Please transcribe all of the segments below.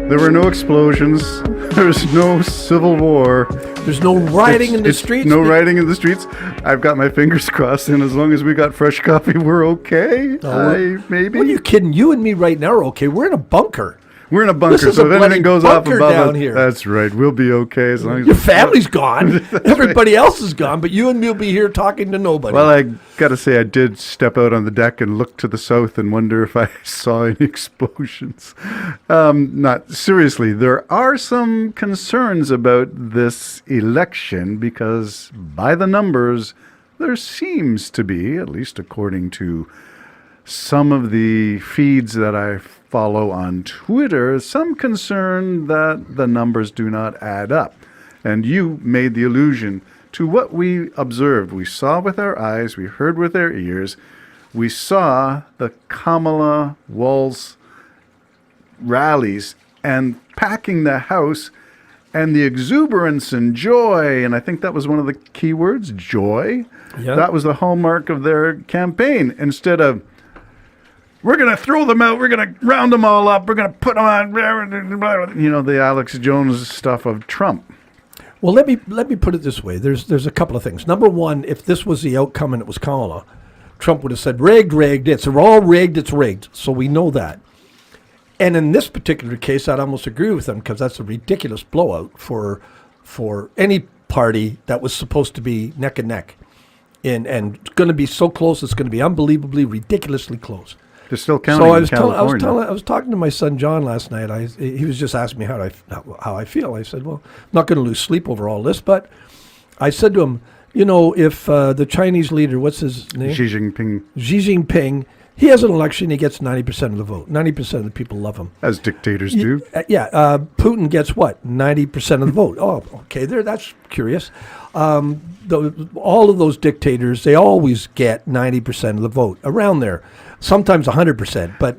There were no explosions. There's no civil war. There's no rioting in the streets. No rioting in the streets. I've got my fingers crossed, and as long as we got fresh coffee, we're okay. Maybe. What are you kidding? You and me right now are okay. We're in a bunker. We're in a bunker, This is so a if anything bloody goes off bunker above down us, here. that's right. We'll be okay as long as Your family's gone. Everybody else is gone, but you and me will be here talking to nobody. Well, I got to say, I did step out on the deck and look to the south and wonder if I saw any explosions. Not seriously, there are some concerns about this election because by the numbers, there seems to be, at least according to some of the feeds that I follow on Twitter, some concern that the numbers do not add up. And you made the allusion to what we observed. We saw with our eyes, we heard with our ears, we saw the Kamala Walz rallies and packing the house and the exuberance and joy, and I think that was one of the key words, joy. Yeah. That was the hallmark of their campaign. Instead of, we're going to throw them out, we're going to round them all up, we're going to put them on, the Alex Jones stuff of Trump. Well, let me put it this way. There's a couple of things. Number one, if this was the outcome and it was Kamala, Trump would have said, rigged, it's all rigged, it's rigged. So we know that. And in this particular case, I'd almost agree with him because that's a ridiculous blowout for any party that was supposed to be neck and neck. And going to be so close, it's going to be unbelievably, ridiculously close. They're still counting in California. I was talking to my son John last night. He was just asking me how I feel. I said, well, I'm not going to lose sleep over all this, but I said to him, if the Chinese leader, what's his name? Xi Jinping, he has an election, he gets 90% of the vote. 90% of the people love him. As dictators do. Putin gets what? 90% of the vote. Oh, okay, that's curious. All of those dictators, they always get 90% of the vote, around there. Sometimes 100%, but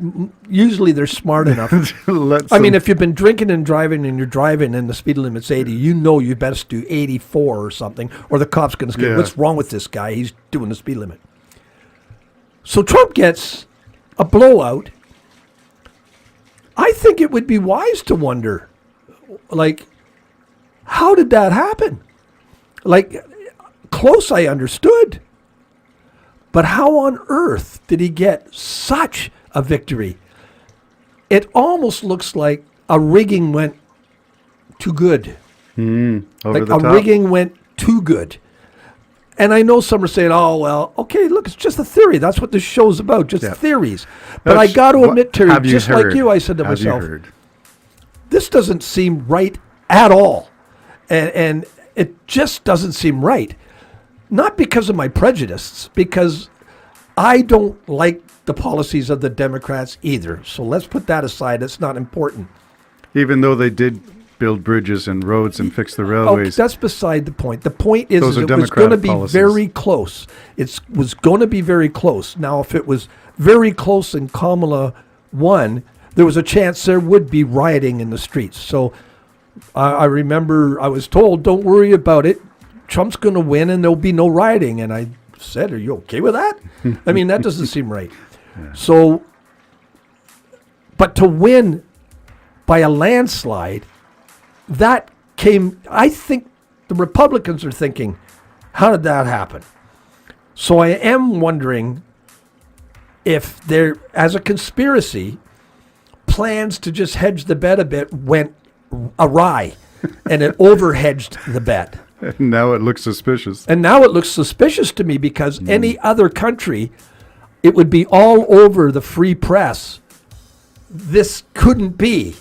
usually they're smart enough. If you've been drinking and driving and you're driving and the speed limit's 80, you best do 84 or something, or the cop's going to say, what's wrong with this guy? He's doing the speed limit. So Trump gets a blowout. I think it would be wise to wonder, how did that happen? Close I understood. But how on earth did he get such a victory? It almost looks like a rigging went too good. Rigging went too good. And I know some are saying, oh, well, okay, look, it's just a theory. That's what this show's about, just theories. But I got to admit, Terry, just like you, I said to myself, this doesn't seem right at all. And it just doesn't seem right. Not because of my prejudice, because I don't like the policies of the Democrats either. So let's put that aside. It's not important. Even though they did build bridges and roads and fix the railways. That's beside the point. The point is it was going to be very close. It was going to be very close. Now, if it was very close and Kamala won, there was a chance there would be rioting in the streets. So I remember I was told, don't worry about it. Trump's going to win and there'll be no rioting. And I said, are you okay with that? That doesn't seem right. Yeah. So, but to win by a landslide, that came, I think the Republicans are thinking, how did that happen? So I am wondering if there, as a conspiracy, plans to just hedge the bet a bit went awry and it overhedged the bet. And now it looks suspicious. And now it looks suspicious to me because any other country, it would be all over the free press. This couldn't be,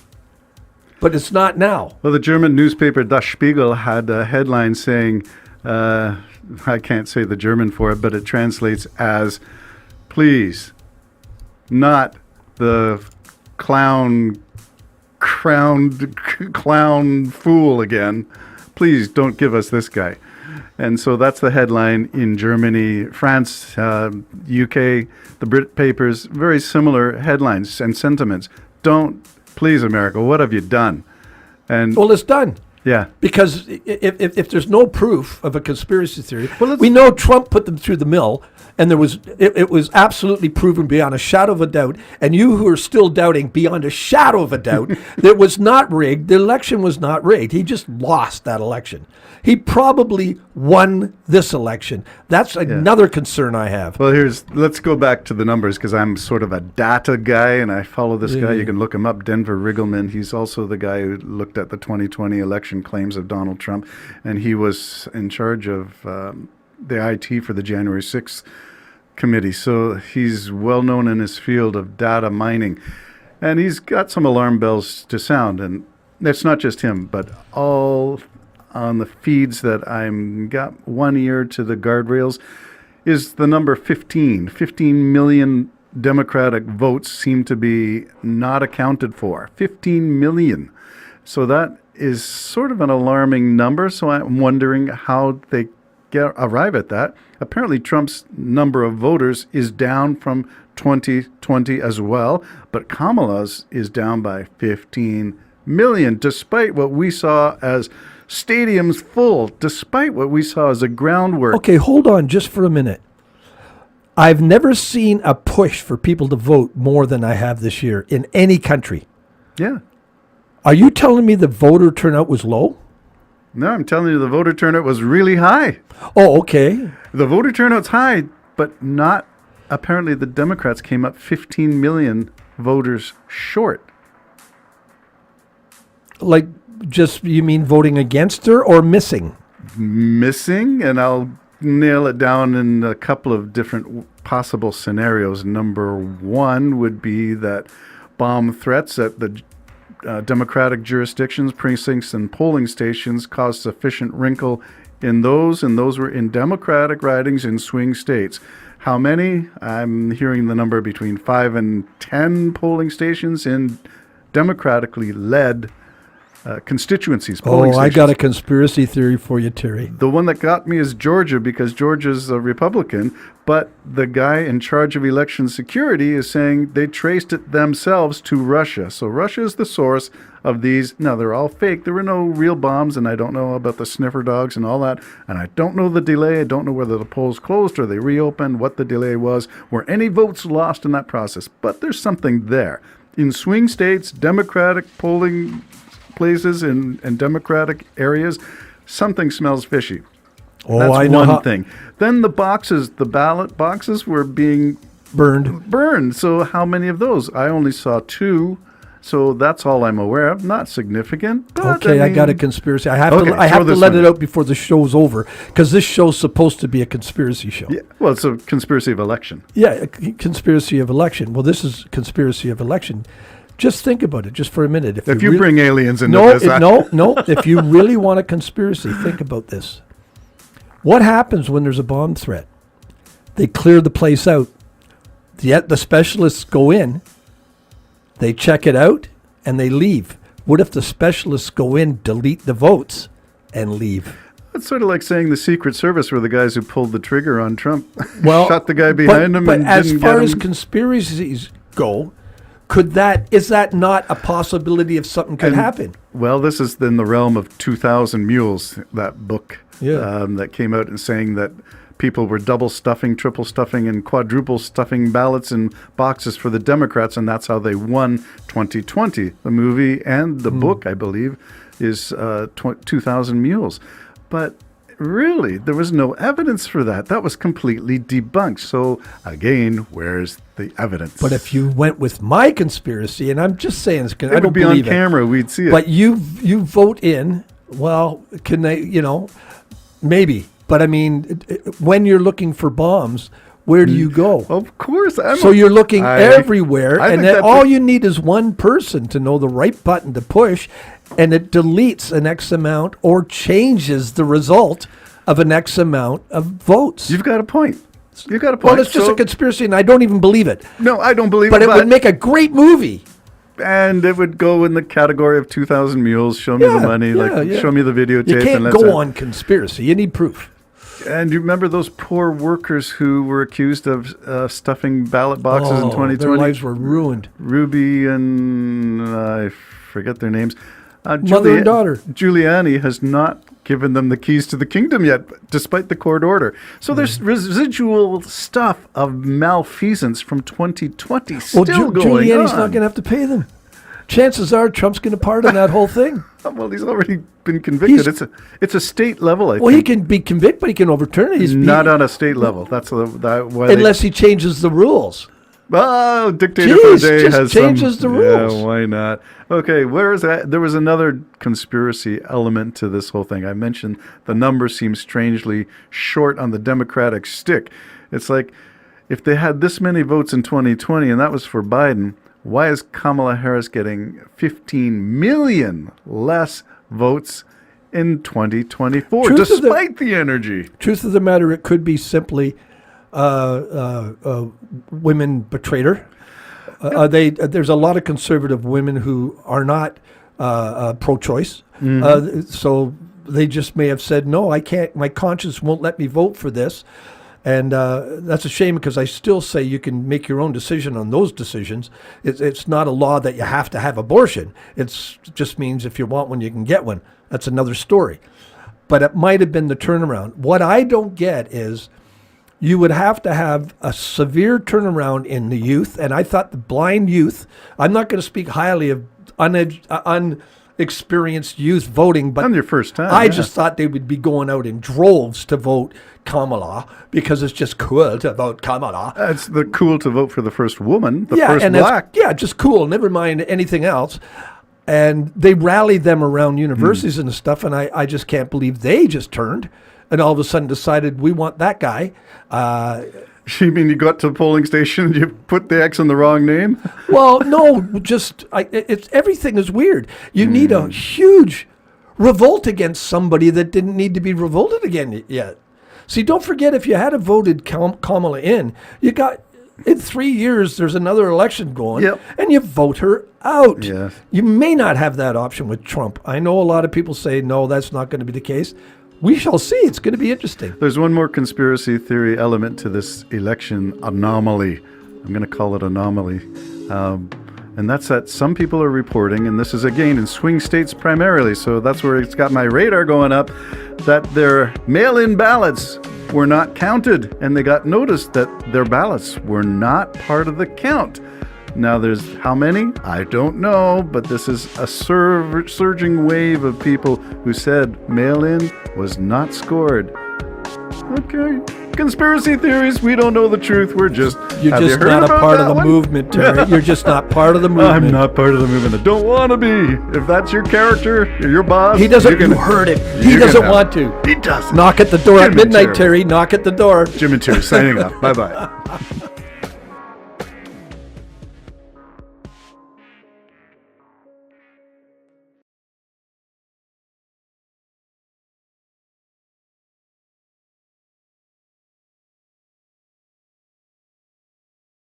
but it's not now. Well, the German newspaper Das Spiegel had a headline saying, I can't say the German for it, but it translates as, please, not the clown fool again. Please don't give us this guy. And so that's the headline in Germany, France, UK, the Brit papers, very similar headlines and sentiments. Don't, please, America, what have you done? And well, it's done. Yeah. Because if there's no proof of a conspiracy theory, we know Trump put them through the mill, and it was absolutely proven beyond a shadow of a doubt. And you who are still doubting beyond a shadow of a doubt that it was not rigged, the election was not rigged. He just lost that election. He probably won this election. That's another concern I have. Well, let's go back to the numbers, because I'm sort of a data guy, and I follow this guy. You can look him up, Denver Riggleman. He's also the guy who looked at the 2020 election claims of Donald Trump, and he was in charge of the IT for the January 6th committee. So he's well known in his field of data mining, and he's got some alarm bells to sound. And it's not just him, but all on the feeds that I'm got one ear to the guardrails is the number 15. 15 million Democratic votes seem to be not accounted for. 15 million. So that is sort of an alarming number. So I'm wondering how they arrive at that. Apparently Trump's number of voters is down from 2020 as well, but Kamala's is down by 15 million, despite what we saw as stadiums full, despite what we saw as a groundwork. Okay, hold on just for a minute. I've never seen a push for people to vote more than I have this year in any country. Yeah. Are you telling me the voter turnout was low? No, I'm telling you the voter turnout was really high. Oh, okay. The voter turnout's high, but not, apparently the Democrats came up 15 million voters short. Like, just, you mean voting against her or missing? Missing, and I'll nail it down in a couple of different possible scenarios. Number one would be that bomb threats at the Democratic jurisdictions, precincts, and polling stations caused sufficient wrinkle in those, and those were in Democratic ridings in swing states. How many? I'm hearing the number between 5 and 10 polling stations in democratically led constituencies. I got a conspiracy theory for you, Terry. The one that got me is Georgia, because Georgia's a Republican, but the guy in charge of election security is saying they traced it themselves to Russia. So Russia is the source of these. Now, they're all fake. There were no real bombs, and I don't know about the sniffer dogs and all that. And I don't know the delay. I don't know whether the polls closed or they reopened, what the delay was. Were any votes lost in that process? But there's something there. In swing states, Democratic polling places and Democratic areas, something smells fishy. That's I know one thing. Then the ballot boxes were being burned. So how many of those? I only saw 2. So that's all I'm aware of. Not significant. Okay, I got a conspiracy. I have to let it out before the show's over, because this show's supposed to be a conspiracy show. Yeah, well, it's a conspiracy of election. Yeah, a conspiracy of election. Well, this is conspiracy of election. Just think about it, just for a minute. If you bring aliens into this. No. If you really want a conspiracy, think about this. What happens when there's a bomb threat? They clear the place out. Yet the specialists go in, they check it out, and they leave. What if the specialists go in, delete the votes, and leave? It's sort of like saying the Secret Service were the guys who pulled the trigger on Trump. Well, shot the guy behind him and didn't get him. But as far as conspiracies go, is that not a possibility of something could happen? Well, this is in the realm of 2,000 Mules, that book that came out and saying that people were double stuffing, triple stuffing, and quadruple stuffing ballots in boxes for the Democrats, and that's how they won 2020. The movie and the book, I believe, is 2,000 Mules. But really, there was no evidence for that. That was completely debunked. So, again, where's the evidence? But if you went with my conspiracy, and I'm just saying, I don't would be believe on camera, we'd see it. But you vote in, well, can they, maybe. But I mean, when you're looking for bombs, where do you go? Of course. So you're looking everywhere, and then all you need is one person to know the right button to push, and it deletes an X amount or changes the result of an X amount of votes. You've got a point. Well, it's just a conspiracy, and I don't even believe it. No, I don't believe it. But it would make a great movie. And it would go in the category of 2,000 Mules. Show me the money. Show me the videotape. You can't go on conspiracy. You need proof. And you remember those poor workers who were accused of stuffing ballot boxes in 2020? Their lives were ruined. Ruby and I forget their names. Mother and daughter. Giuliani has not given them the keys to the kingdom yet, despite the court order. So there's residual stuff of malfeasance from 2020 still going on. Giuliani's not going to have to pay them. Chances are Trump's going to pardon that whole thing. Well, he's already been convicted. It's a state level, I think. Well, he can be convicted, but he can overturn it. Not on a state level. That's why. Unless he changes the rules. Oh, dictator for the day just has changes the rules. Yeah, why not? Okay, where is that? There was another conspiracy element to this whole thing. I mentioned the number seems strangely short on the Democratic stick. It's like, if they had this many votes in 2020, and that was for Biden, why is Kamala Harris getting 15 million less votes in 2024, despite the energy? Truth of the matter, it could be simply women betrayed her. There's a lot of conservative women who are not pro-choice, so they just may have said, no, I can't, my conscience won't let me vote for this. And that's a shame, because I still say you can make your own decision on those decisions. It's not a law that you have to have abortion. It just means if you want one, you can get one. That's another story. But it might have been the turnaround. What I don't get is you would have to have a severe turnaround in the youth. And I thought the blind youth, I'm not going to speak highly of unexperienced youth voting, but on your first time, I just thought they would be going out in droves to vote Kamala, because it's just cool to vote Kamala. It's cool to vote for the first woman, the first black. Just cool. Never mind anything else. And they rallied them around universities and stuff, and I just can't believe they just turned and all of a sudden decided we want that guy. You mean you got to the polling station and you put the X on the wrong name? Well, no, it's everything is weird. You need a huge revolt against somebody that didn't need to be revolted against yet. See, don't forget, if you had voted Kamala in, you got, in 3 years, there's another election going, and you vote her out. Yes. You may not have that option with Trump. I know a lot of people say, no, that's not going to be the case. We shall see. It's going to be interesting. There's one more conspiracy theory element to this election anomaly. I'm going to call it anomaly. And that's that some people are reporting, and this is again in swing states primarily, so that's where it's got my radar going up, that their mail-in ballots were not counted, and they got notice that their ballots were not part of the count. Now, there's how many? I don't know, but this is a surging wave of people who said mail-in was not scored. Okay. Conspiracy theories, we don't know the truth. We're just... You're just not a part of the movement, Terry. You're just not part of the movement. I'm not part of the movement. I don't want to be. If that's your character, you're your boss. He doesn't... You heard it. He doesn't want to. He doesn't. Knock at the door at midnight, Terry. Knock at the door. Jim and Terry signing off. Bye-bye.